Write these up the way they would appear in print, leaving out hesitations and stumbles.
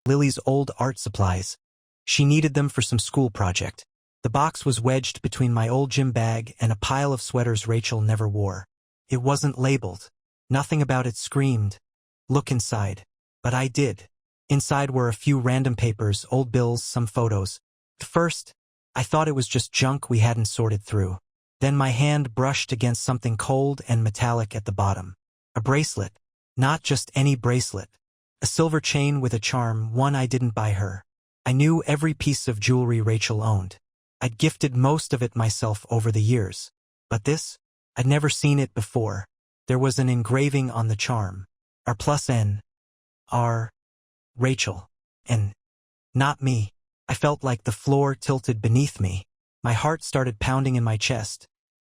Lily's old art supplies. She needed them for some school project. The box was wedged between my old gym bag and a pile of sweaters Rachel never wore. It wasn't labeled. Nothing about it screamed, "Look inside." But I did. Inside were a few random papers, old bills, some photos. At first, I thought it was just junk we hadn't sorted through. Then my hand brushed against something cold and metallic at the bottom. A bracelet. Not just any bracelet. A silver chain with a charm, one I didn't buy her. I knew every piece of jewelry Rachel owned. I'd gifted most of it myself over the years. But this? I'd never seen it before. There was an engraving on the charm. R+N. R. Rachel. N. Not me. I felt like the floor tilted beneath me. My heart started pounding in my chest.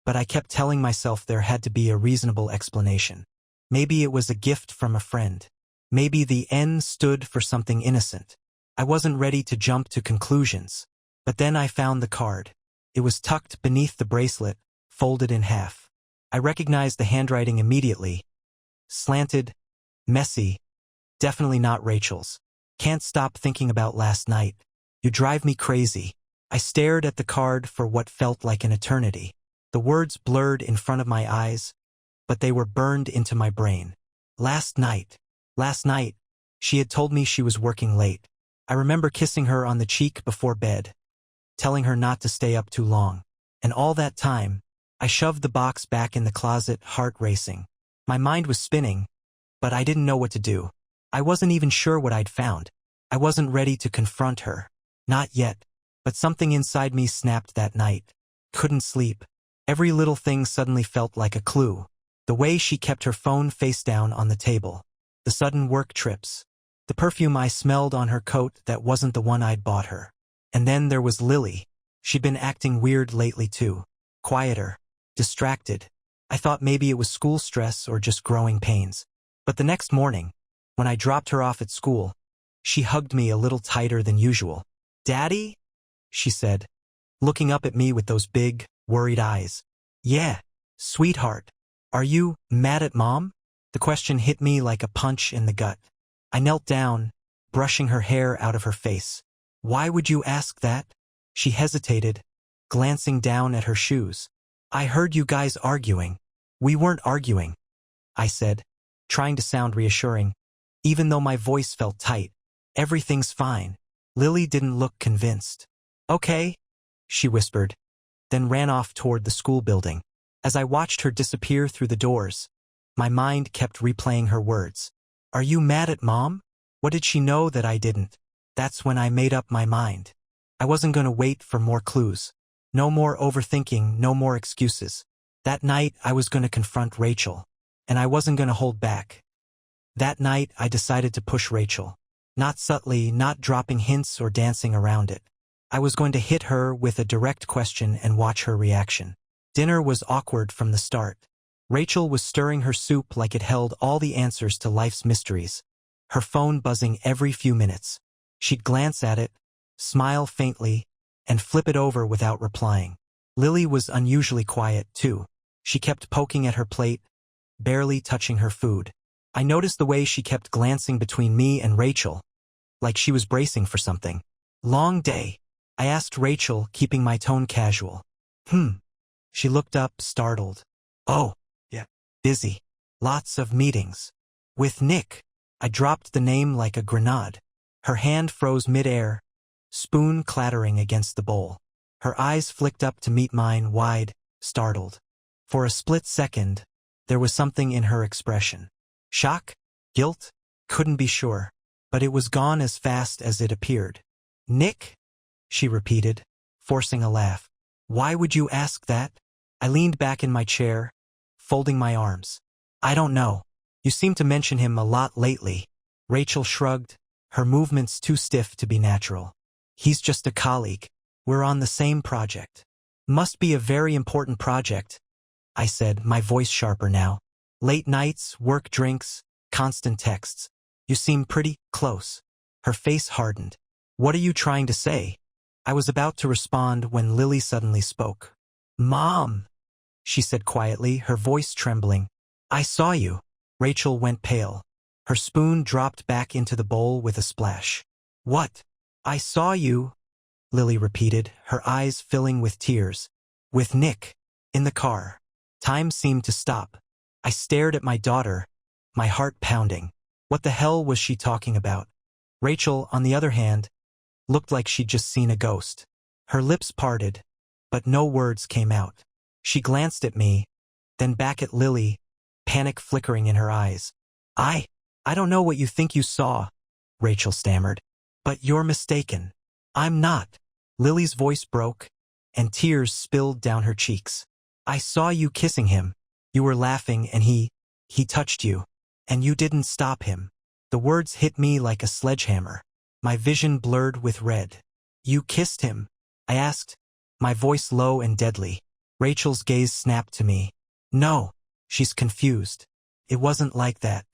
But I kept telling myself there had to be a reasonable explanation. Maybe it was a gift from a friend. Maybe the N stood for something innocent. I wasn't ready to jump to conclusions. But then I found the card. It was tucked beneath the bracelet, folded in half. I recognized the handwriting immediately. Slanted, messy, definitely not Rachel's. Can't stop thinking about last night. You drive me crazy. I stared at the card for what felt like an eternity. The words blurred in front of my eyes, but they were burned into my brain. Last night, she had told me she was working late. I remember kissing her on the cheek before bed, telling her not to stay up too long. And all that time, I shoved the box back in the closet, heart racing. My mind was spinning, but I didn't know what to do. I wasn't even sure what I'd found. I wasn't ready to confront her. Not yet. But something inside me snapped that night. Couldn't sleep. Every little thing suddenly felt like a clue. The way she kept her phone face down on the table. The sudden work trips. The perfume I smelled on her coat that wasn't the one I'd bought her. And then there was Lily. She'd been acting weird lately too. Quieter. Distracted. I thought maybe it was school stress or just growing pains. But the next morning, when I dropped her off at school, she hugged me a little tighter than usual. "Daddy?" she said, looking up at me with those big, worried eyes. "Yeah, sweetheart. Are you mad at Mom?" The question hit me like a punch in the gut. I knelt down, brushing her hair out of her face. "Why would you ask that?" She hesitated, glancing down at her shoes. "I heard you guys arguing." "We weren't arguing," I said, trying to sound reassuring, even though my voice felt tight. "Everything's fine." Lily didn't look convinced. "Okay," she whispered, then ran off toward the school building. As I watched her disappear through the doors, my mind kept replaying her words. "Are you mad at Mom?" What did she know that I didn't? That's when I made up my mind. I wasn't going to wait for more clues. No more overthinking, no more excuses. That night, I was going to confront Rachel, and I wasn't going to hold back. That night, I decided to push Rachel. Not subtly, not dropping hints or dancing around it. I was going to hit her with a direct question and watch her reaction. Dinner was awkward from the start. Rachel was stirring her soup like it held all the answers to life's mysteries, her phone buzzing every few minutes. She'd glance at it, smile faintly, and flip it over without replying. Lily was unusually quiet, too. She kept poking at her plate, barely touching her food. I noticed the way she kept glancing between me and Rachel, like she was bracing for something. "Long day?" I asked Rachel, keeping my tone casual. She looked up, startled. "Oh, yeah, busy. Lots of meetings. With Nick." I dropped the name like a grenade. Her hand froze mid-air, spoon clattering against the bowl. Her eyes flicked up to meet mine, wide, startled. For a split second, there was something in her expression. Shock? Guilt? Couldn't be sure. But it was gone as fast as it appeared. "Nick?" she repeated, forcing a laugh. "Why would you ask that?" I leaned back in my chair, folding my arms. "I don't know. You seem to mention him a lot lately." Rachel shrugged, her movements too stiff to be natural. "He's just a colleague. We're on the same project." "Must be a very important project," I said, my voice sharper now. "Late nights, work drinks, constant texts. You seem pretty close." Her face hardened. "What are you trying to say?" I was about to respond when Lily suddenly spoke. "Mom," she said quietly, her voice trembling. "I saw you." Rachel went pale. Her spoon dropped back into the bowl with a splash. What? I saw you, Lily repeated, her eyes filling with tears. With Nick. In the car. Time seemed to stop. I stared at my daughter, my heart pounding. What the hell was she talking about? Rachel, on the other hand, looked like she'd just seen a ghost. Her lips parted, but no words came out. She glanced at me, then back at Lily, panic flickering in her eyes. I don't know what you think you saw, Rachel stammered. But you're mistaken. I'm not. Lily's voice broke, and tears spilled down her cheeks. I saw you kissing him. You were laughing and he touched you. And you didn't stop him. The words hit me like a sledgehammer. My vision blurred with red. You kissed him? I asked, my voice low and deadly. Rachel's gaze snapped to me. No. She's confused. It wasn't like that.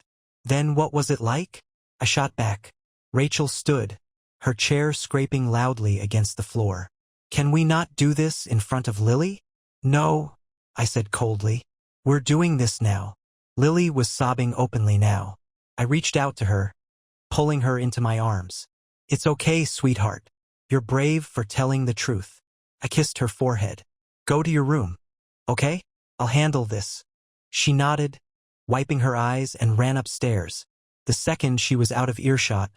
Then what was it like? I shot back. Rachel stood, her chair scraping loudly against the floor. Can we not do this in front of Lily? No, I said coldly. We're doing this now. Lily was sobbing openly now. I reached out to her, pulling her into my arms. It's okay, sweetheart. You're brave for telling the truth. I kissed her forehead. Go to your room. Okay? I'll handle this. She nodded, wiping her eyes, and ran upstairs. The second she was out of earshot,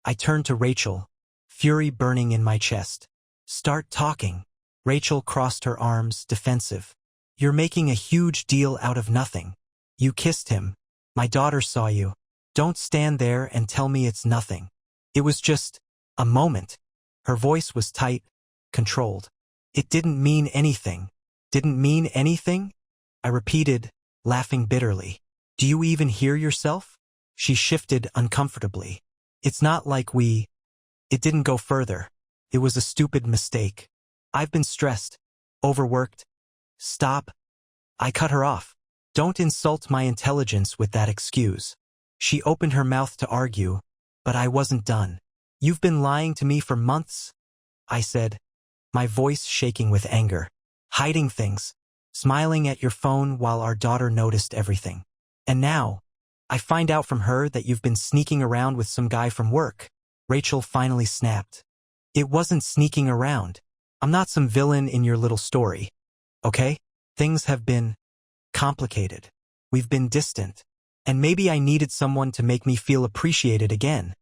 I turned to Rachel, fury burning in my chest. Start talking. Rachel crossed her arms, defensive. You're making a huge deal out of nothing. You kissed him. My daughter saw you. Don't stand there and tell me it's nothing. It was just a moment. Her voice was tight, controlled. It didn't mean anything. Didn't mean anything? I repeated, laughing bitterly. Do you even hear yourself? She shifted uncomfortably. It's not like It didn't go further. It was a stupid mistake. I've been stressed, overworked. Stop. I cut her off. Don't insult my intelligence with that excuse. She opened her mouth to argue, but I wasn't done. You've been lying to me for months, I said, my voice shaking with anger. Hiding things, smiling at your phone while our daughter noticed everything. And now, I find out from her that you've been sneaking around with some guy from work. Rachel finally snapped. It wasn't sneaking around. I'm not some villain in your little story. Okay? Things have been complicated. We've been distant. And maybe I needed someone to make me feel appreciated again.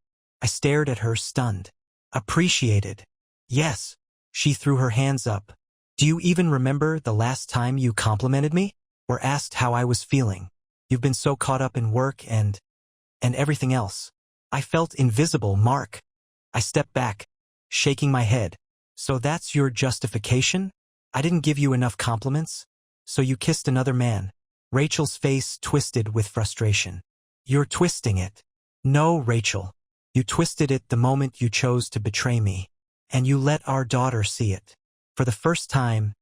I stared at her, stunned. Appreciated? Yes. She threw her hands up. Do you even remember the last time you complimented me? Or asked how I was feeling? You've been so caught up in work and everything else. I felt invisible, Mark. I stepped back, shaking my head. So that's your justification? I didn't give you enough compliments? So you kissed another man? Rachel's face twisted with frustration. You're twisting it. No, Rachel. You twisted it the moment you chose to betray me. And you let our daughter see it. For the first time,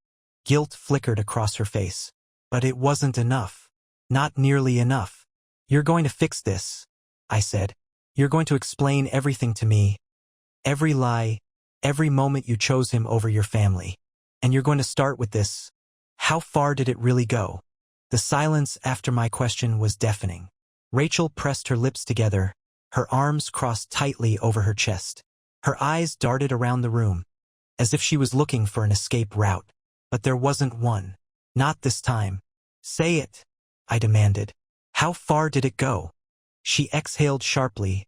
guilt flickered across her face. But it wasn't enough. Not nearly enough. You're going to fix this, I said. You're going to explain everything to me. Every lie, every moment you chose him over your family. And you're going to start with this. How far did it really go? The silence after my question was deafening. Rachel pressed her lips together, her arms crossed tightly over her chest. Her eyes darted around the room, as if she was looking for an escape route. But there wasn't one. Not this time. Say it, I demanded. How far did it go? She exhaled sharply,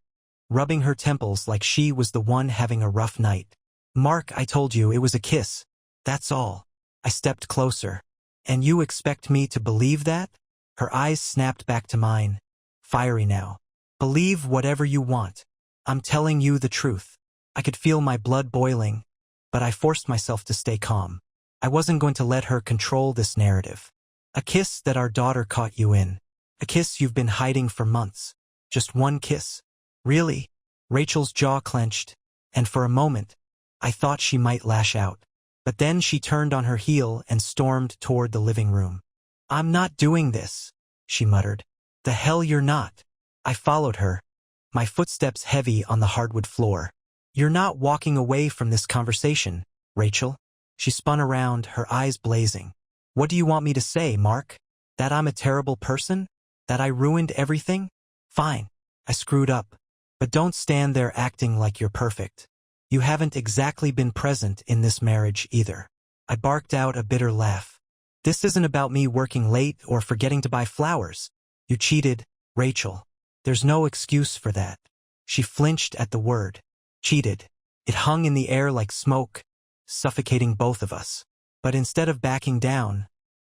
rubbing her temples like she was the one having a rough night. Mark, I told you it was a kiss. That's all. I stepped closer. And you expect me to believe that? Her eyes snapped back to mine, fiery now. Believe whatever you want. I'm telling you the truth. I could feel my blood boiling, but I forced myself to stay calm. I wasn't going to let her control this narrative. A kiss that our daughter caught you in. A kiss you've been hiding for months. Just one kiss. Really? Rachel's jaw clenched, and for a moment, I thought she might lash out. But then she turned on her heel and stormed toward the living room. I'm not doing this, she muttered. The hell you're not. I followed her, my footsteps heavy on the hardwood floor. You're not walking away from this conversation, Rachel. She spun around, her eyes blazing. What do you want me to say, Mark? That I'm a terrible person? That I ruined everything? Fine. I screwed up. But don't stand there acting like you're perfect. You haven't exactly been present in this marriage either. I barked out a bitter laugh. This isn't about me working late or forgetting to buy flowers. You cheated, Rachel. There's no excuse for that. She flinched at the word. Cheated. It hung in the air like smoke, suffocating both of us. But instead of backing down,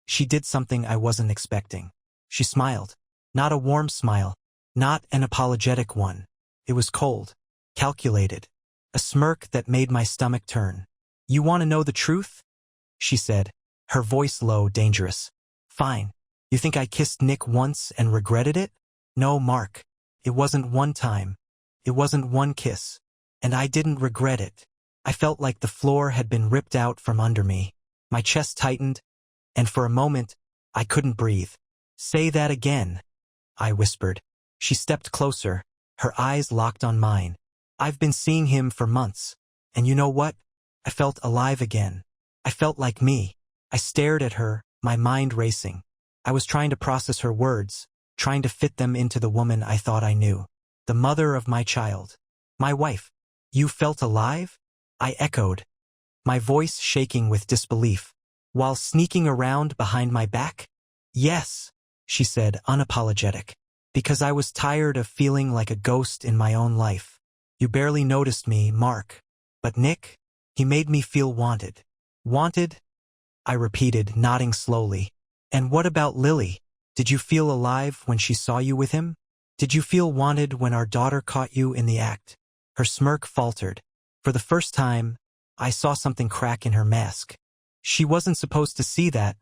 she did something I wasn't expecting. She smiled. Not a warm smile. Not an apologetic one. It was cold. Calculated. A smirk that made my stomach turn. You want to know the truth? She said, her voice low, dangerous. Fine. You think I kissed Nick once and regretted it? No, Mark. It wasn't one time. It wasn't one kiss. And I didn't regret it. I felt like the floor had been ripped out from under me. My chest tightened, and for a moment, I couldn't breathe. Say that again, I whispered. She stepped closer, her eyes locked on mine. I've been seeing him for months, and you know what? I felt alive again. I felt like me. I stared at her, my mind racing. I was trying to process her words, trying to fit them into the woman I thought I knew. The mother of my child. My wife. You felt alive? I echoed, my voice shaking with disbelief. While sneaking around behind my back? Yes, she said, unapologetic. Because I was tired of feeling like a ghost in my own life. You barely noticed me, Mark. But Nick? He made me feel wanted. Wanted? I repeated, nodding slowly. And what about Lily? Did you feel alive when she saw you with him? Did you feel wanted when our daughter caught you in the act? Her smirk faltered. For the first time, I saw something crack in her mask. She wasn't supposed to see that,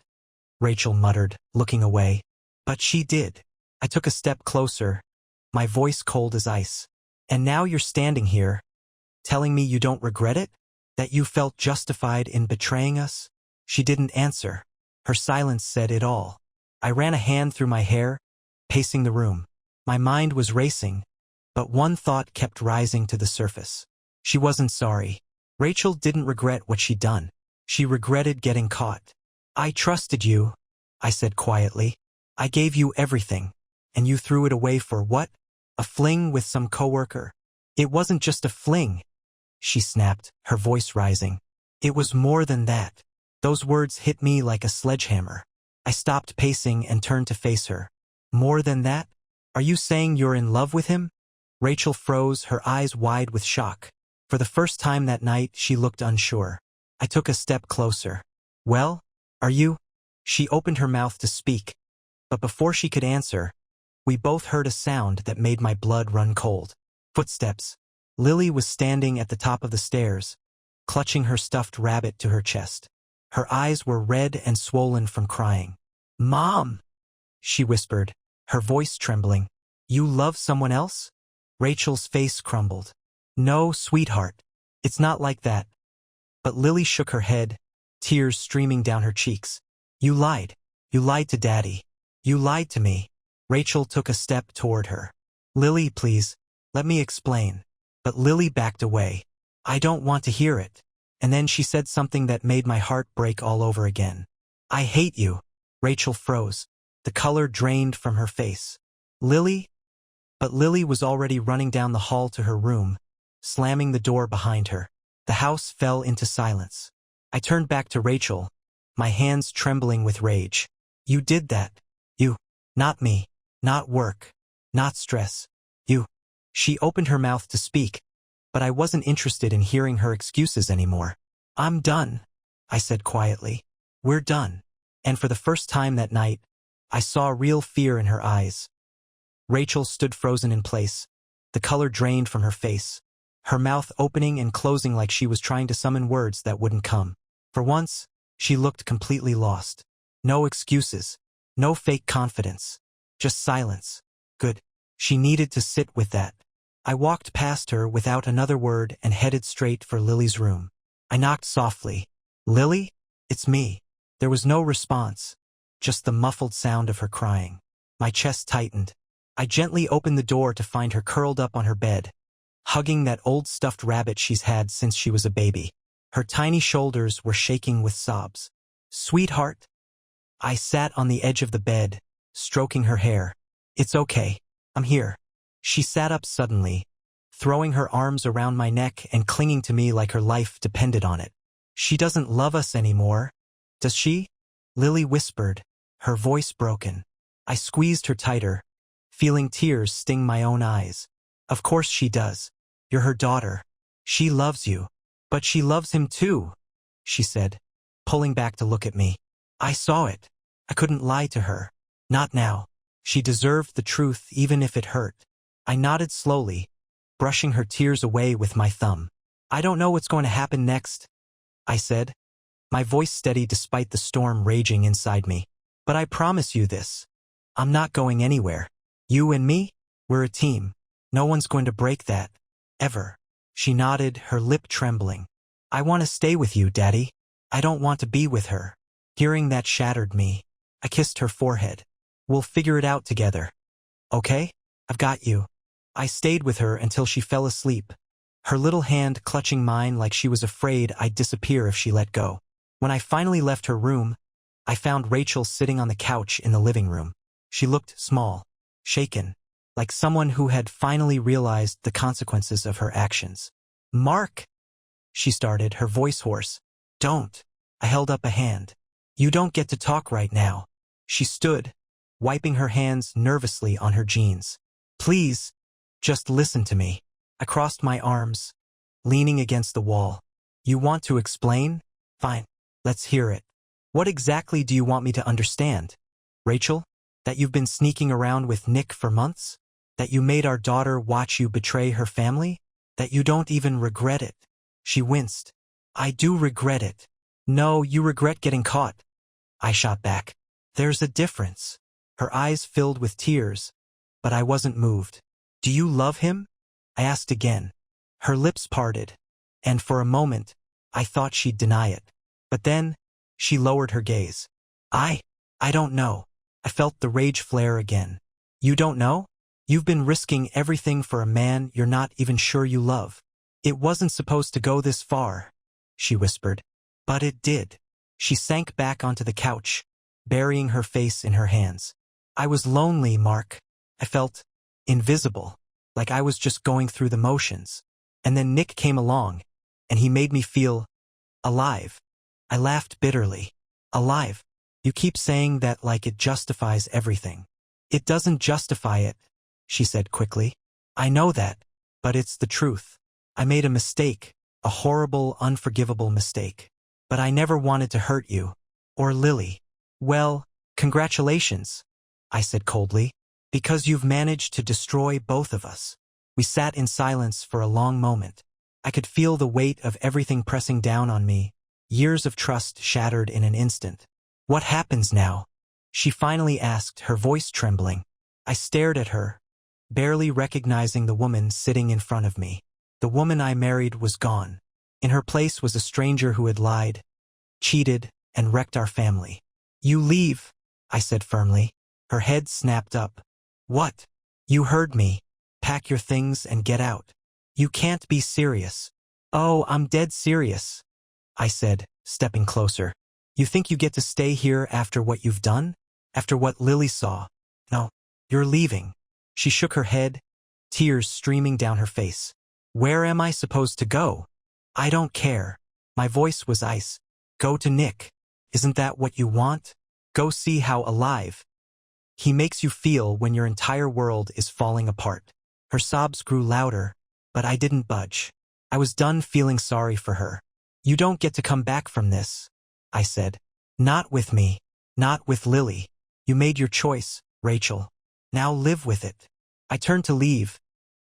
Rachel muttered, looking away. But she did. I took a step closer, my voice cold as ice. And now you're standing here, telling me you don't regret it? That you felt justified in betraying us? She didn't answer. Her silence said it all. I ran a hand through my hair, pacing the room. My mind was racing, but one thought kept rising to the surface. She wasn't sorry. Rachel didn't regret what she'd done. She regretted getting caught. I trusted you, I said quietly. I gave you everything, and you threw it away for what? A fling with some coworker? It wasn't just a fling, she snapped, her voice rising. It was more than that. Those words hit me like a sledgehammer. I stopped pacing and turned to face her. More than that? Are you saying you're in love with him? Rachel froze, her eyes wide with shock. For the first time that night, she looked unsure. I took a step closer. Well, are you? She opened her mouth to speak, but before she could answer, we both heard a sound that made my blood run cold. Footsteps. Lily was standing at the top of the stairs, clutching her stuffed rabbit to her chest. Her eyes were red and swollen from crying. Mom, she whispered, her voice trembling. You love someone else? Rachel's face crumbled. No, sweetheart. It's not like that. But Lily shook her head, tears streaming down her cheeks. You lied. You lied to Daddy. You lied to me. Rachel took a step toward her. Lily, please, let me explain. But Lily backed away. I don't want to hear it. And then she said something that made my heart break all over again. I hate you. Rachel froze. The color drained from her face. Lily? But Lily was already running down the hall to her room, slamming the door behind her. The house fell into silence. I turned back to Rachel, my hands trembling with rage. You did that. You. Not me. Not work. Not stress. You. She opened her mouth to speak, but I wasn't interested in hearing her excuses anymore. I'm done, I said quietly. We're done. And for the first time that night, I saw real fear in her eyes. Rachel stood frozen in place, the color drained from her face, her mouth opening and closing like she was trying to summon words that wouldn't come. For once, she looked completely lost. No excuses, no fake confidence, just silence. Good. She needed to sit with that. I walked past her without another word and headed straight for Lily's room. I knocked softly. Lily? It's me. There was no response, just the muffled sound of her crying. My chest tightened. I gently opened the door to find her curled up on her bed, hugging that old stuffed rabbit she's had since she was a baby. Her tiny shoulders were shaking with sobs. Sweetheart? I sat on the edge of the bed, stroking her hair. It's okay. I'm here. She sat up suddenly, throwing her arms around my neck and clinging to me like her life depended on it. She doesn't love us anymore, does she? Lily whispered, her voice broken. I squeezed her tighter, feeling tears sting my own eyes. Of course she does. You're her daughter. She loves you. But she loves him too, she said, pulling back to look at me. I saw it. I couldn't lie to her. Not now. She deserved the truth even if it hurt. I nodded slowly, brushing her tears away with my thumb. I don't know what's going to happen next, I said, my voice steady despite the storm raging inside me. But I promise you this. I'm not going anywhere. You and me, we're a team. No one's going to break that. Ever. She nodded, her lip trembling. I want to stay with you, Daddy. I don't want to be with her. Hearing that shattered me. I kissed her forehead. We'll figure it out together. Okay? I've got you. I stayed with her until she fell asleep, her little hand clutching mine like she was afraid I'd disappear if she let go. When I finally left her room, I found Rachel sitting on the couch in the living room. She looked small, shaken, like someone who had finally realized the consequences of her actions. Mark, she started, her voice hoarse. Don't. I held up a hand. You don't get to talk right now. She stood, wiping her hands nervously on her jeans. Please, just listen to me. I crossed my arms, leaning against the wall. You want to explain? Fine, let's hear it. What exactly do you want me to understand? Rachel, that you've been sneaking around with Nick for months? That you made our daughter watch you betray her family? That you don't even regret it? She winced. I do regret it. No, you regret getting caught. I shot back. There's a difference. Her eyes filled with tears, but I wasn't moved. Do you love him? I asked again. Her lips parted, and for a moment, I thought she'd deny it. But then, she lowered her gaze. I don't know. I felt the rage flare again. You don't know? You've been risking everything for a man you're not even sure you love. It wasn't supposed to go this far, she whispered. But it did. She sank back onto the couch, burying her face in her hands. I was lonely, Mark. I felt invisible, like I was just going through the motions. And then Nick came along, and he made me feel alive. I laughed bitterly. Alive? You keep saying that like it justifies everything. It doesn't justify it, she said quickly. I know that, but it's the truth. I made a mistake, a horrible, unforgivable mistake. But I never wanted to hurt you. Or Lily. Well, congratulations, I said coldly, because you've managed to destroy both of us. We sat in silence for a long moment. I could feel the weight of everything pressing down on me, years of trust shattered in an instant. What happens now? She finally asked, her voice trembling. I stared at her, barely recognizing the woman sitting in front of me. The woman I married was gone. In her place was a stranger who had lied, cheated, and wrecked our family. You leave, I said firmly. Her head snapped up. What? You heard me. Pack your things and get out. You can't be serious. Oh, I'm dead serious, I said, stepping closer. You think you get to stay here after what you've done? After what Lily saw? No, you're leaving. She shook her head, tears streaming down her face. Where am I supposed to go? I don't care. My voice was ice. Go to Nick. Isn't that what you want? Go see how alive he makes you feel when your entire world is falling apart. Her sobs grew louder, but I didn't budge. I was done feeling sorry for her. You don't get to come back from this, I said. Not with me. Not with Lily. You made your choice, Rachel. Now live with it. I turned to leave,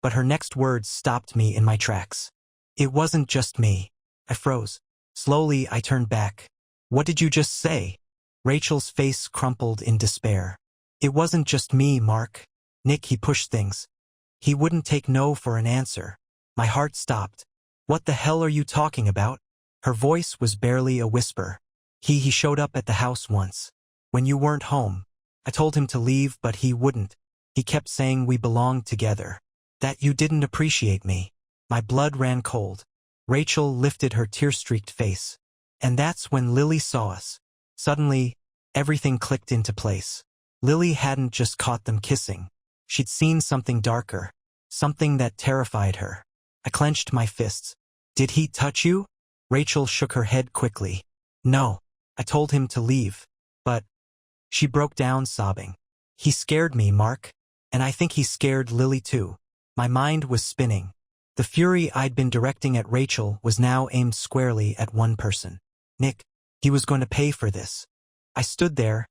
but her next words stopped me in my tracks. It wasn't just me. I froze. Slowly, I turned back. What did you just say? Rachel's face crumpled in despair. It wasn't just me, Mark. Nick, he pushed things. He wouldn't take no for an answer. My heart stopped. What the hell are you talking about? Her voice was barely a whisper. He showed up at the house once. When you weren't home. I told him to leave, but he wouldn't. He kept saying we belonged together. That you didn't appreciate me. My blood ran cold. Rachel lifted her tear-streaked face. And that's when Lily saw us. Suddenly, everything clicked into place. Lily hadn't just caught them kissing. She'd seen something darker. something that terrified her. I clenched my fists. Did he touch you? Rachel shook her head quickly. No. I told him to leave. But she broke down sobbing. He scared me, Mark. And I think he scared Lily too. My mind was spinning. The fury I'd been directing at Rachel was now aimed squarely at one person. Nick. He was going to pay for this. I stood there,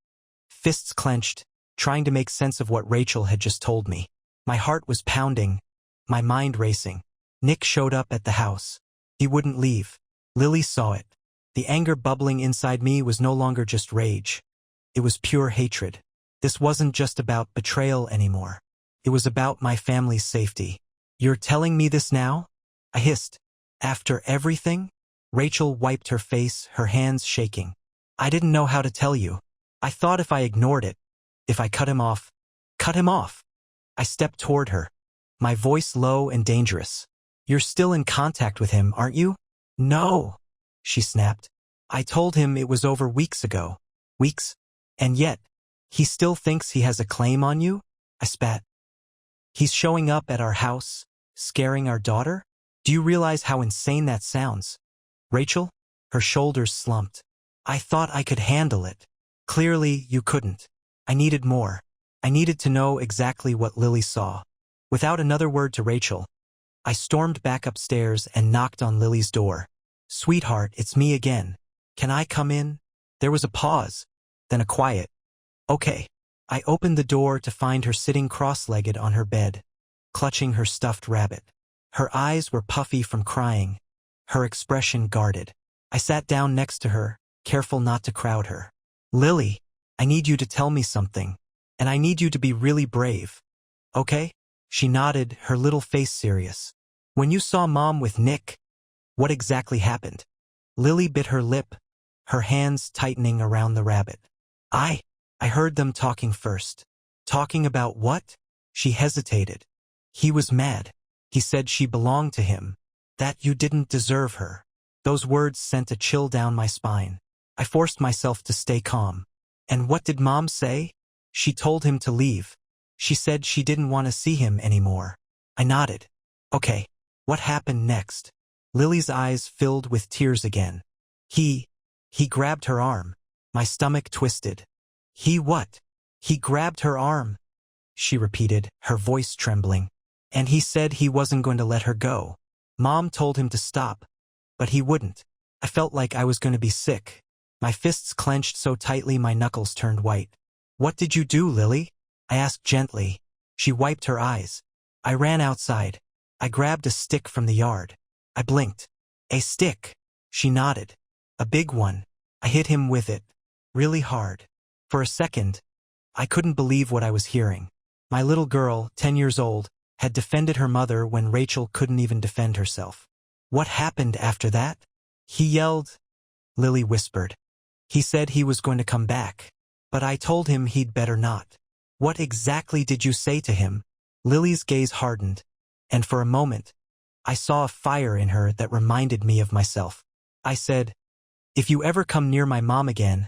fists clenched, trying to make sense of what Rachel had just told me. My heart was pounding, my mind racing. Nick showed up at the house. He wouldn't leave. Lily saw it. The anger bubbling inside me was no longer just rage. It was pure hatred. This wasn't just about betrayal anymore. It was about my family's safety. You're telling me this now? I hissed. After everything? Rachel wiped her face, her hands shaking. I didn't know how to tell you. I thought if I ignored it, if I cut him off. Cut him off. I stepped toward her, my voice low and dangerous. You're still in contact with him, aren't you? No, she snapped. I told him it was over weeks ago. Weeks? And yet, he still thinks he has a claim on you? I spat. He's showing up at our house, scaring our daughter? Do you realize how insane that sounds? Rachel? Her shoulders slumped. I thought I could handle it. Clearly, you couldn't. I needed more. I needed to know exactly what Lily saw. Without another word to Rachel, I stormed back upstairs and knocked on Lily's door. Sweetheart, it's me again. Can I come in? There was a pause, then a quiet. Okay. I opened the door to find her sitting cross-legged on her bed, clutching her stuffed rabbit. Her eyes were puffy from crying, her expression guarded. I sat down next to her, careful not to crowd her. Lily, I need you to tell me something, and I need you to be really brave. Okay? She nodded, her little face serious. When you saw Mom with Nick, what exactly happened? Lily bit her lip, her hands tightening around the rabbit. I heard them talking first. Talking about what? She hesitated. He was mad. He said she belonged to him, that you didn't deserve her. Those words sent a chill down my spine. I forced myself to stay calm. And what did Mom say? She told him to leave. She said she didn't want to see him anymore. I nodded. Okay, what happened next? Lily's eyes filled with tears again. He grabbed her arm. My stomach twisted. He what? He grabbed her arm, she repeated, her voice trembling. And he said he wasn't going to let her go. Mom told him to stop, but he wouldn't. I felt like I was going to be sick. My fists clenched so tightly my knuckles turned white. What did you do, Lily? I asked gently. She wiped her eyes. I ran outside. I grabbed a stick from the yard. I blinked. A stick. She nodded. A big one. I hit him with it. Really hard. For a second, I couldn't believe what I was hearing. My little girl, 10 years old, had defended her mother when Rachel couldn't even defend herself. What happened after that? He yelled. Lily whispered. He said he was going to come back. But I told him he'd better not. What exactly did you say to him? Lily's gaze hardened, and for a moment, I saw a fire in her that reminded me of myself. I said, if you ever come near my mom again,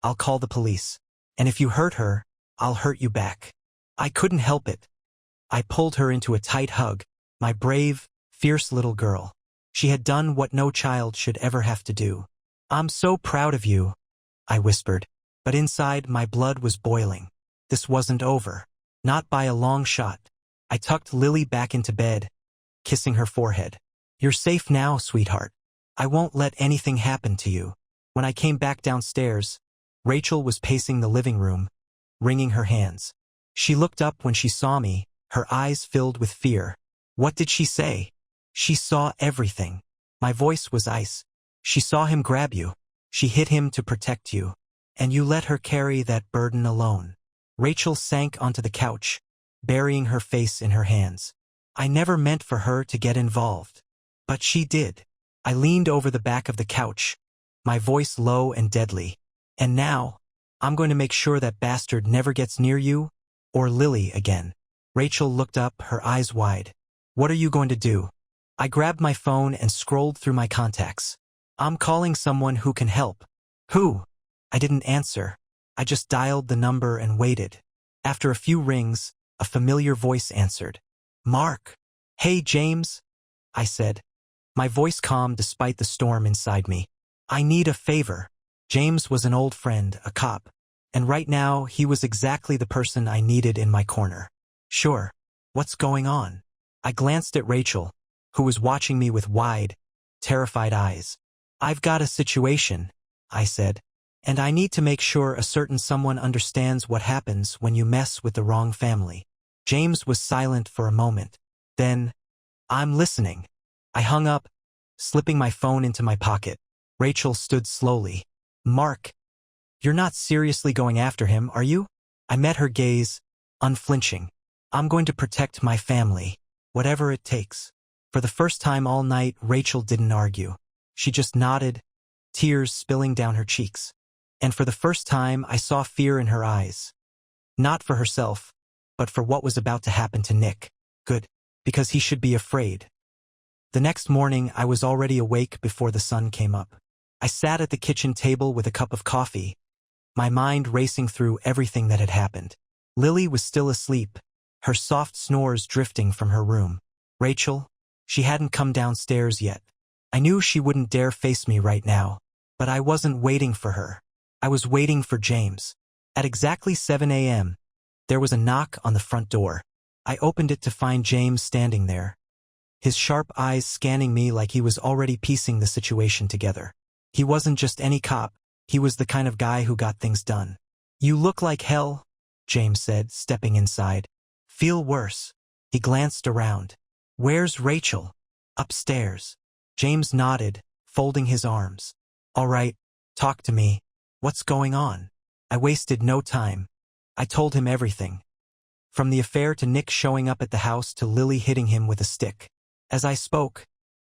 I'll call the police. And if you hurt her, I'll hurt you back. I couldn't help it. I pulled her into a tight hug, my brave, fierce little girl. She had done what no child should ever have to do. I'm so proud of you, I whispered. But inside, my blood was boiling. This wasn't over. Not by a long shot. I tucked Lily back into bed, kissing her forehead. You're safe now, sweetheart. I won't let anything happen to you. When I came back downstairs, Rachel was pacing the living room, wringing her hands. She looked up when she saw me, her eyes filled with fear. What did she say? She saw everything. My voice was ice. She saw him grab you. She hit him to protect you. And you let her carry that burden alone. Rachel sank onto the couch, burying her face in her hands. I never meant for her to get involved. But she did. I leaned over the back of the couch, my voice low and deadly. And now, I'm going to make sure that bastard never gets near you or Lily again. Rachel looked up, her eyes wide. What are you going to do? I grabbed my phone and scrolled through my contacts. I'm calling someone who can help. Who? I didn't answer. I just dialed the number and waited. After a few rings, a familiar voice answered. Mark. Hey, James, I said. My voice calm despite the storm inside me. I need a favor. James was an old friend, a cop. And right now, he was exactly the person I needed in my corner. Sure. What's going on? I glanced at Rachel, who was watching me with wide, terrified eyes. I've got a situation, I said. And I need to make sure a certain someone understands what happens when you mess with the wrong family. James was silent for a moment. Then, I'm listening. I hung up, slipping my phone into my pocket. Rachel stood slowly. Mark, you're not seriously going after him, are you? I met her gaze, unflinching. I'm going to protect my family, whatever it takes. For the first time all night, Rachel didn't argue. She just nodded, tears spilling down her cheeks. And for the first time, I saw fear in her eyes. Not for herself, but for what was about to happen to Nick. Good, because he should be afraid. The next morning, I was already awake before the sun came up. I sat at the kitchen table with a cup of coffee, my mind racing through everything that had happened. Lily was still asleep, her soft snores drifting from her room. Rachel, she hadn't come downstairs yet. I knew she wouldn't dare face me right now, but I wasn't waiting for her. I was waiting for James. At exactly 7 a.m., there was a knock on the front door. I opened it to find James standing there, his sharp eyes scanning me like he was already piecing the situation together. He wasn't just any cop, he was the kind of guy who got things done. You look like hell, James said, stepping inside. Feel worse. He glanced around. Where's Rachel? Upstairs. James nodded, folding his arms. All right, talk to me. What's going on? I wasted no time. I told him everything. From the affair to Nick showing up at the house to Lily hitting him with a stick. As I spoke,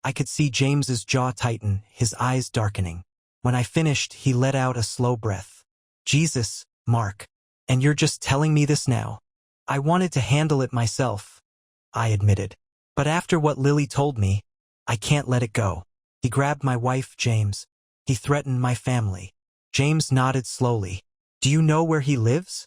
I could see James's jaw tighten, his eyes darkening. When I finished, he let out a slow breath. Jesus, Mark. And you're just telling me this now? I wanted to handle it myself, I admitted. But after what Lily told me, I can't let it go. He grabbed my wife, James. He threatened my family. James nodded slowly. Do you know where he lives?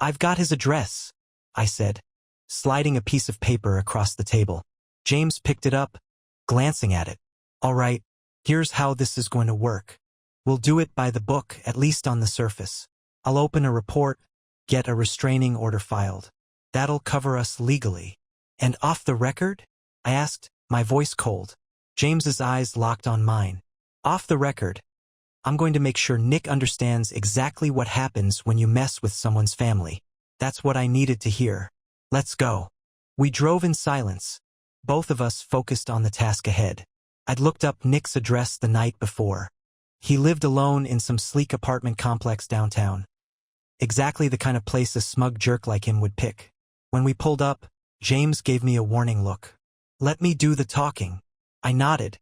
I've got his address, I said, sliding a piece of paper across the table. James picked it up, glancing at it. All right, here's how this is going to work. We'll do it by the book, at least on the surface. I'll open a report, get a restraining order filed. That'll cover us legally. And off the record? I asked, my voice cold. James's eyes locked on mine. Off the record, I'm going to make sure Nick understands exactly what happens when you mess with someone's family. That's what I needed to hear. Let's go. We drove in silence, both of us focused on the task ahead. I'd looked up Nick's address the night before. He lived alone in some sleek apartment complex downtown. Exactly the kind of place a smug jerk like him would pick. When we pulled up, James gave me a warning look. Let me do the talking. I nodded,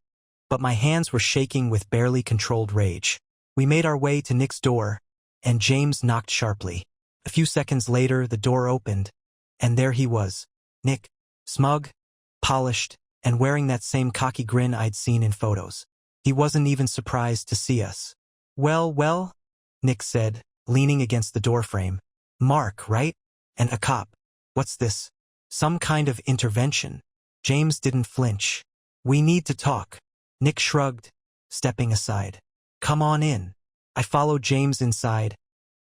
but my hands were shaking with barely controlled rage. We made our way to Nick's door, and James knocked sharply. A few seconds later, the door opened, and there he was. Nick, smug, polished, and wearing that same cocky grin I'd seen in photos. He wasn't even surprised to see us. Well, Nick said, leaning against the doorframe. Mark, right? And a cop. What's this? Some kind of intervention? James didn't flinch. We need to talk. Nick shrugged, stepping aside. Come on in. I followed James inside,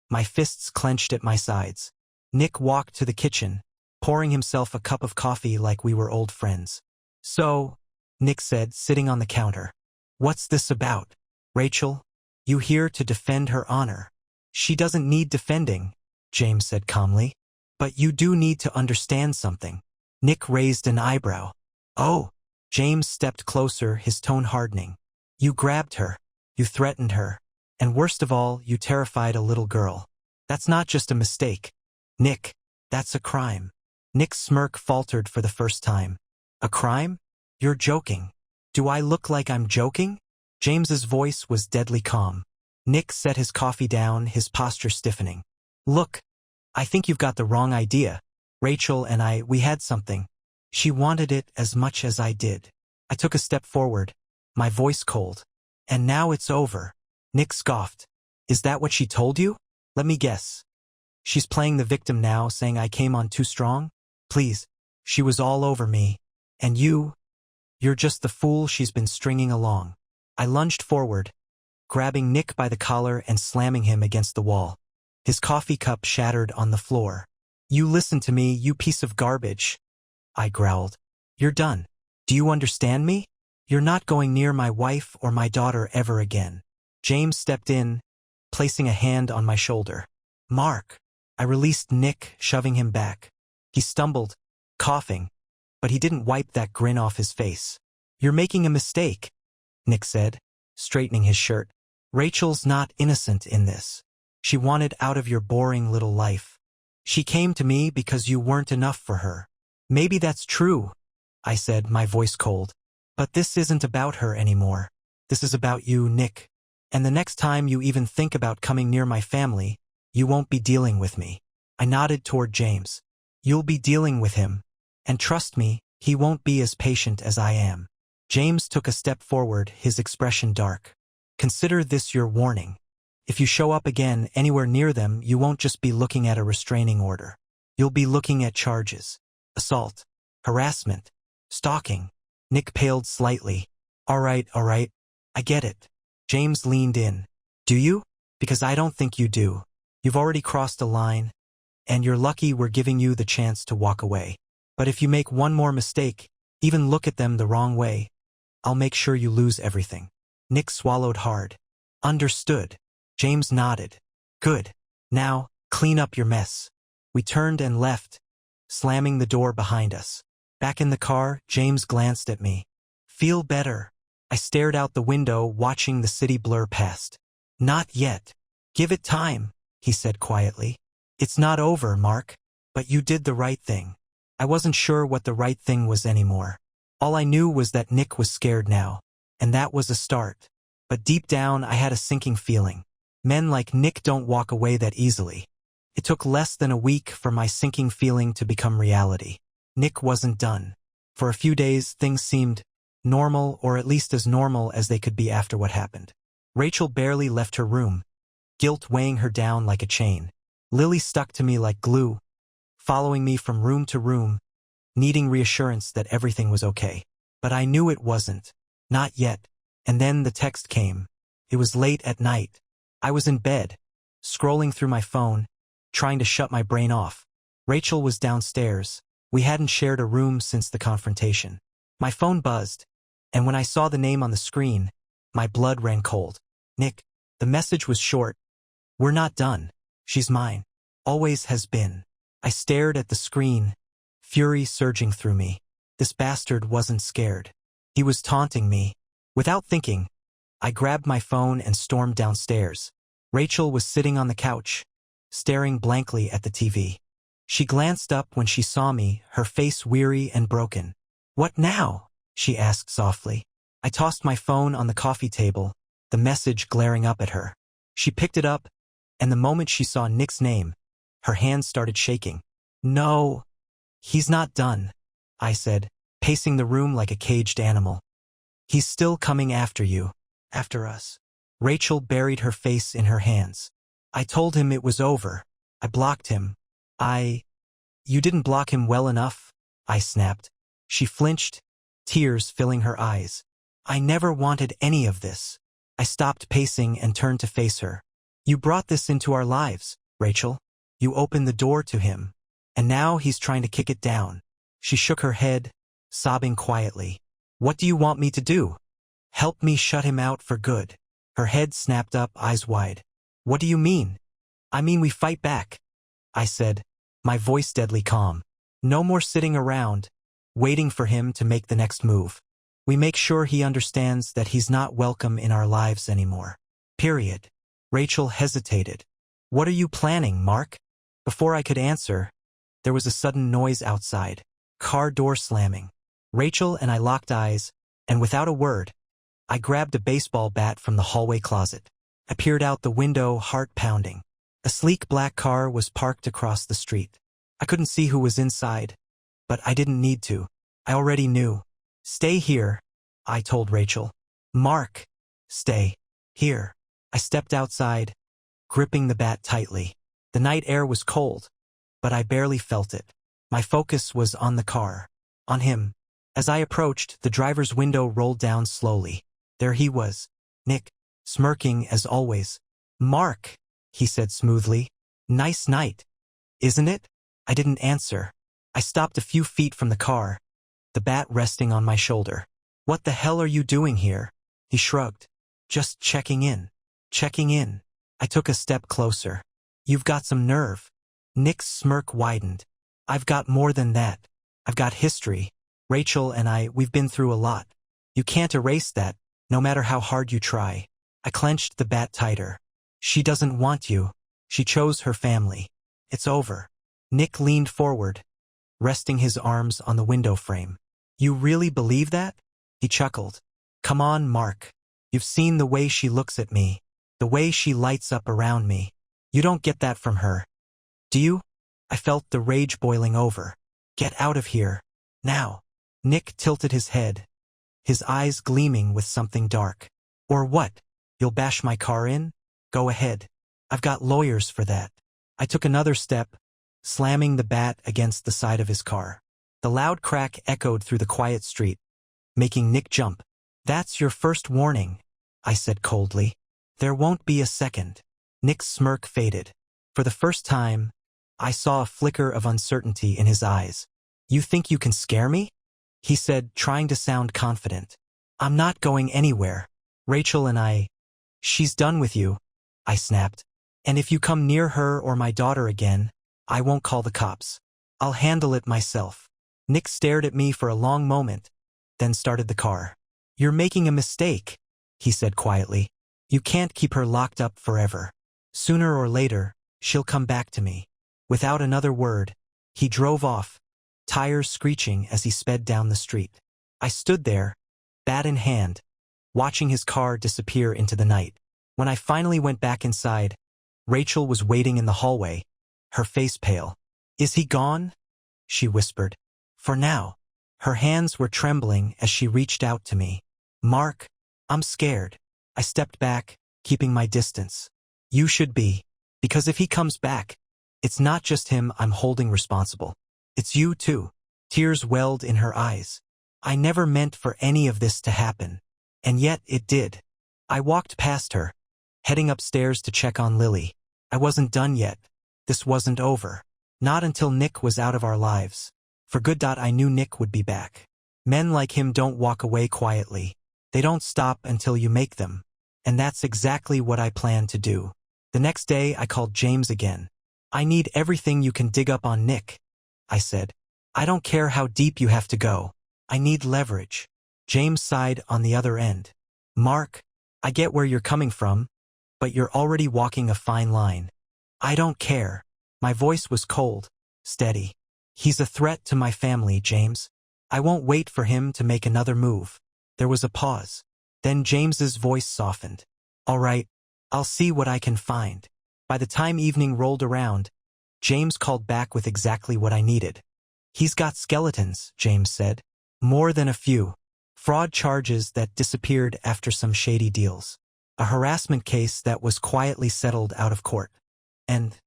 my fists clenched at my sides. Nick walked to the kitchen, pouring himself a cup of coffee like we were old friends. So, Nick said, sitting on the counter. What's this about? Rachel, you here to defend her honor. She doesn't need defending, James said calmly. But you do need to understand something. Nick raised an eyebrow. Oh, James stepped closer, his tone hardening. You grabbed her. You threatened her. And worst of all, you terrified a little girl. That's not just a mistake. Nick, that's a crime. Nick's smirk faltered for the first time. A crime? You're joking. Do I look like I'm joking? James's voice was deadly calm. Nick set his coffee down, his posture stiffening. Look, I think you've got the wrong idea. Rachel and we had something. She wanted it as much as I did. I took a step forward, my voice cold. And now it's over. Nick scoffed. Is that what she told you? Let me guess. She's playing the victim now, saying I came on too strong? Please, She was all over me. And you're just the fool she's been stringing along. I lunged forward, grabbing Nick by the collar and slamming him against the wall. His coffee cup shattered on the floor. You listen to me, you piece of garbage, I growled. You're done. Do you understand me? You're not going near my wife or my daughter ever again. James stepped in, placing a hand on my shoulder. Mark. I released Nick, shoving him back. He stumbled, coughing, but he didn't wipe that grin off his face. You're making a mistake, Nick said, straightening his shirt. Rachel's not innocent in this. She wanted out of your boring little life. She came to me because you weren't enough for her. Maybe that's true, I said, my voice cold. But this isn't about her anymore. This is about you, Nick. And the next time you even think about coming near my family, you won't be dealing with me. I nodded toward James. You'll be dealing with him. And trust me, he won't be as patient as I am. James took a step forward, his expression dark. Consider this your warning. If you show up again anywhere near them, you won't just be looking at a restraining order. You'll be looking at charges. Assault. Harassment. Stalking. Nick paled slightly. All right, I get it. James leaned in. Do you? Because I don't think you do. You've already crossed a line, and you're lucky we're giving you the chance to walk away. But if you make one more mistake, even look at them the wrong way, I'll make sure you lose everything. Nick swallowed hard. Understood. James nodded. Good. Now, clean up your mess. We turned and left, slamming the door behind us. Back in the car, James glanced at me. Feel better? I stared out the window, watching the city blur past. Not yet. Give it time, he said quietly. It's not over, Mark. But you did the right thing. I wasn't sure what the right thing was anymore. All I knew was that Nick was scared now, and that was a start. But deep down, I had a sinking feeling. Men like Nick don't walk away that easily. It took less than a week for my sinking feeling to become reality. Nick wasn't done. For a few days, things seemed normal, or at least as normal as they could be after what happened. Rachel barely left her room, guilt weighing her down like a chain. Lily stuck to me like glue, following me from room to room, needing reassurance that everything was okay. But I knew it wasn't. Not yet. And then the text came. It was late at night. I was in bed, scrolling through my phone, trying to shut my brain off. Rachel was downstairs. We hadn't shared a room since the confrontation. My phone buzzed, and when I saw the name on the screen, my blood ran cold. Nick. The message was short. We're not done. She's mine. Always has been. I stared at the screen, fury surging through me. This bastard wasn't scared. He was taunting me. Without thinking, I grabbed my phone and stormed downstairs. Rachel was sitting on the couch, staring blankly at the TV. She glanced up when she saw me, her face weary and broken. What now? She asked softly. I tossed my phone on the coffee table, the message glaring up at her. She picked it up, and the moment she saw Nick's name, her hands started shaking. No, he's not done, I said, pacing the room like a caged animal. He's still coming after you. After us. Rachel buried her face in her hands. I told him it was over. I blocked him. You didn't block him well enough, I snapped. She flinched, tears filling her eyes. I never wanted any of this. I stopped pacing and turned to face her. You brought this into our lives, Rachel. You opened the door to him. And now he's trying to kick it down. She shook her head, sobbing quietly. What do you want me to do? Help me shut him out for good. Her head snapped up, eyes wide. What do you mean? I mean we fight back, I said, my voice deadly calm. No more sitting around, waiting for him to make the next move. We make sure he understands that he's not welcome in our lives anymore. Period. Rachel hesitated. What are you planning, Mark? Before I could answer, there was a sudden noise outside. Car door slamming. Rachel and I locked eyes, and without a word, I grabbed a baseball bat from the hallway closet. I peered out the window, heart pounding. A sleek black car was parked across the street. I couldn't see who was inside, but I didn't need to. I already knew. Stay here, I told Rachel. Mark, stay here. I stepped outside, gripping the bat tightly. The night air was cold, but I barely felt it. My focus was on the car. On him. As I approached, the driver's window rolled down slowly. There he was. Nick. Smirking as always. "Mark," he said smoothly. "Nice night. Isn't it?" I didn't answer. I stopped a few feet from the car, the bat resting on my shoulder. "What the hell are you doing here?" He shrugged. "Just checking in." Checking in. I took a step closer. "You've got some nerve." Nick's smirk widened. "I've got more than that. I've got history. Rachel and we've been through a lot. You can't erase that, no matter how hard you try." I clenched the bat tighter. "She doesn't want you. She chose her family. It's over." Nick leaned forward, resting his arms on the window frame. "You really believe that?" He chuckled. "Come on, Mark. You've seen the way she looks at me, the way she lights up around me. You don't get that from her. Do you?" I felt the rage boiling over. "Get out of here. Now." Nick tilted his head, his eyes gleaming with something dark. "Or what? You'll bash my car in? Go ahead. I've got lawyers for that." I took another step, slamming the bat against the side of his car. The loud crack echoed through the quiet street, making Nick jump. "That's your first warning," I said coldly. "There won't be a second." Nick's smirk faded. For the first time, I saw a flicker of uncertainty in his eyes. "You think you can scare me?" he said, trying to sound confident. "I'm not going anywhere. Rachel and she's done with you," I snapped. "And if you come near her or my daughter again, I won't call the cops. I'll handle it myself." Nick stared at me for a long moment, then started the car. "You're making a mistake," he said quietly. "You can't keep her locked up forever. Sooner or later, she'll come back to me." Without another word, he drove off, tires screeching as he sped down the street. I stood there, bat in hand, watching his car disappear into the night. When I finally went back inside, Rachel was waiting in the hallway, her face pale. "Is he gone?" she whispered. "For now." Her hands were trembling as she reached out to me. "Mark, I'm scared." I stepped back, keeping my distance. "You should be. Because if he comes back, it's not just him I'm holding responsible. It's you too." Tears welled in her eyes. "I never meant for any of this to happen. And yet it did." I walked past her, heading upstairs to check on Lily. I wasn't done yet. This wasn't over. Not until Nick was out of our lives. For good. I knew Nick would be back. Men like him don't walk away quietly. They don't stop until you make them. And that's exactly what I planned to do. The next day I called James again. "I need everything you can dig up on Nick," I said. "I don't care how deep you have to go. I need leverage." James sighed on the other end. "Mark, I get where you're coming from, but you're already walking a fine line." "I don't care." My voice was cold, steady. "He's a threat to my family, James. I won't wait for him to make another move." There was a pause. Then James's voice softened. "All right, I'll see what I can find." By the time evening rolled around, James called back with exactly what I needed. "He's got skeletons," James said. "More than a few. Fraud charges that disappeared after some shady deals. A harassment case that was quietly settled out of court. And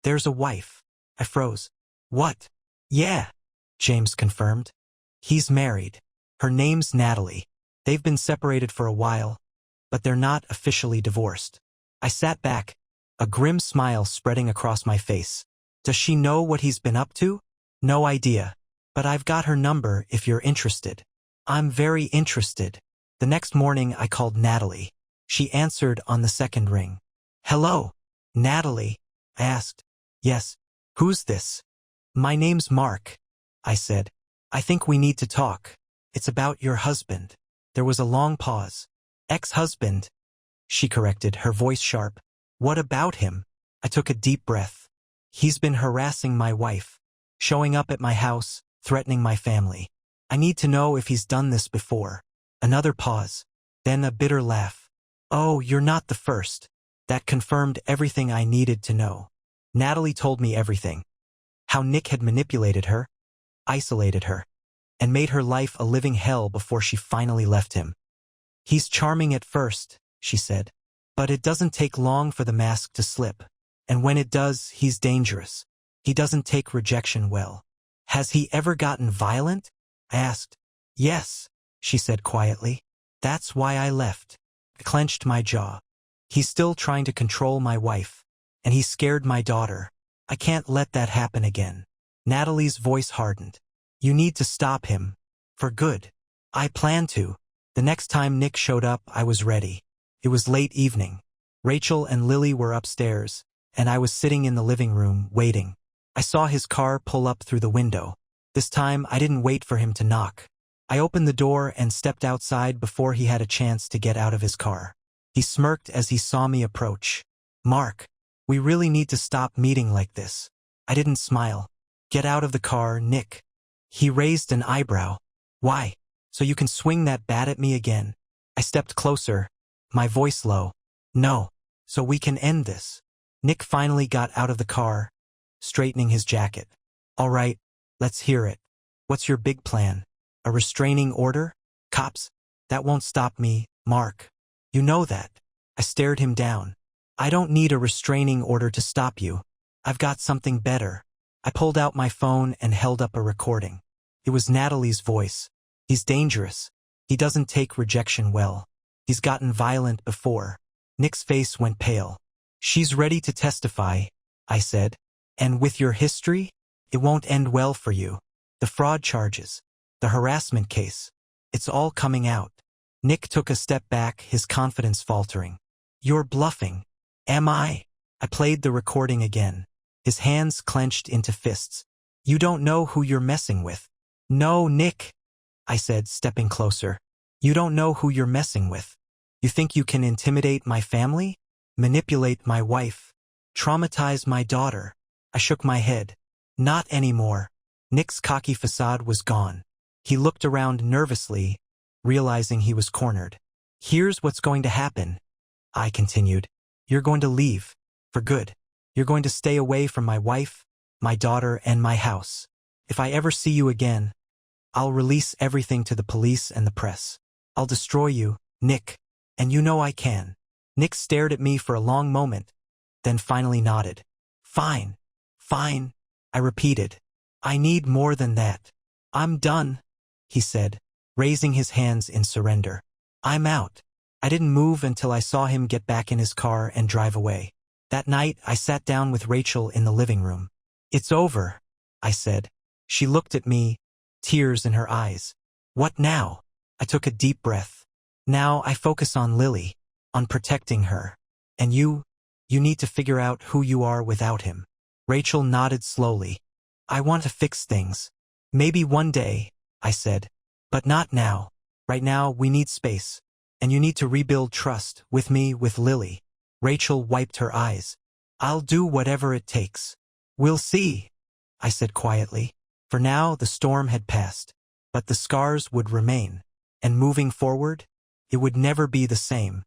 there's a wife." I froze. "What?" "Yeah," James confirmed. "He's married. Her name's Natalie. They've been separated for a while, but they're not officially divorced." I sat back, a grim smile spreading across my face. "Does she know what he's been up to?" "No idea. But I've got her number if you're interested." "I'm very interested." The next morning I called Natalie. She answered on the second ring. "Hello, Natalie?" I asked. "Yes. Who's this?" "My name's Mark," I said. "I think we need to talk. It's about your husband." There was a long pause. "Ex-husband," she corrected, her voice sharp. "What about him?" I took a deep breath. "He's been harassing my wife, showing up at my house, threatening my family. I need to know if he's done this before." Another pause, then a bitter laugh. "Oh, you're not the first." That confirmed everything I needed to know. Natalie told me everything. How Nick had manipulated her, isolated her, and made her life a living hell before she finally left him. "He's charming at first," she said, "but it doesn't take long for the mask to slip. And when it does, he's dangerous. He doesn't take rejection well." Has he ever gotten violent? I asked. Yes, she said quietly. That's why I left. I clenched my jaw. He's still trying to control my wife. And he scared my daughter. I can't let that happen again. Natalie's voice hardened. You need to stop him. For good. I plan to. The next time Nick showed up, I was ready. It was late evening. Rachel and Lily were upstairs, and I was sitting in the living room, waiting. I saw his car pull up through the window. This time, I didn't wait for him to knock. I opened the door and stepped outside before he had a chance to get out of his car. He smirked as he saw me approach. Mark, we really need to stop meeting like this. I didn't smile. Get out of the car, Nick. He raised an eyebrow. Why? So you can swing that bat at me again? I stepped closer, my voice low. No, so we can end this. Nick finally got out of the car, straightening his jacket. All right, let's hear it. What's your big plan? A restraining order? Cops? That won't stop me, Mark. You know that. I stared him down. I don't need a restraining order to stop you. I've got something better. I pulled out my phone and held up a recording. It was Natalie's voice. He's dangerous. He doesn't take rejection well. He's gotten violent before. Nick's face went pale. She's ready to testify, I said. And with your history, it won't end well for you. The fraud charges, the harassment case, it's all coming out. Nick took a step back, his confidence faltering. You're bluffing. Am I? I played the recording again. His hands clenched into fists. You don't know who you're messing with. No, Nick, I said, stepping closer. You don't know who you're messing with. You think you can intimidate my family? Manipulate my wife? Traumatize my daughter? I shook my head. Not anymore. Nick's cocky facade was gone. He looked around nervously, realizing he was cornered. Here's what's going to happen, I continued. You're going to leave. For good. You're going to stay away from my wife, my daughter, and my house. If I ever see you again, I'll release everything to the police and the press. I'll destroy you, Nick. And you know I can. Nick stared at me for a long moment, then finally nodded. Fine. Fine, I repeated. I need more than that. I'm done, he said, raising his hands in surrender. I'm out. I didn't move until I saw him get back in his car and drive away. That night, I sat down with Rachel in the living room. It's over, I said. She looked at me, tears in her eyes. What now? I took a deep breath. Now I focus on Lily, on protecting her. And you need to figure out who you are without him. Rachel nodded slowly. I want to fix things. Maybe one day, I said. But not now. Right now, we need space. And you need to rebuild trust, with me, with Lily. Rachel wiped her eyes. I'll do whatever it takes. We'll see, I said quietly. For now, the storm had passed. But the scars would remain. And moving forward, it would never be the same.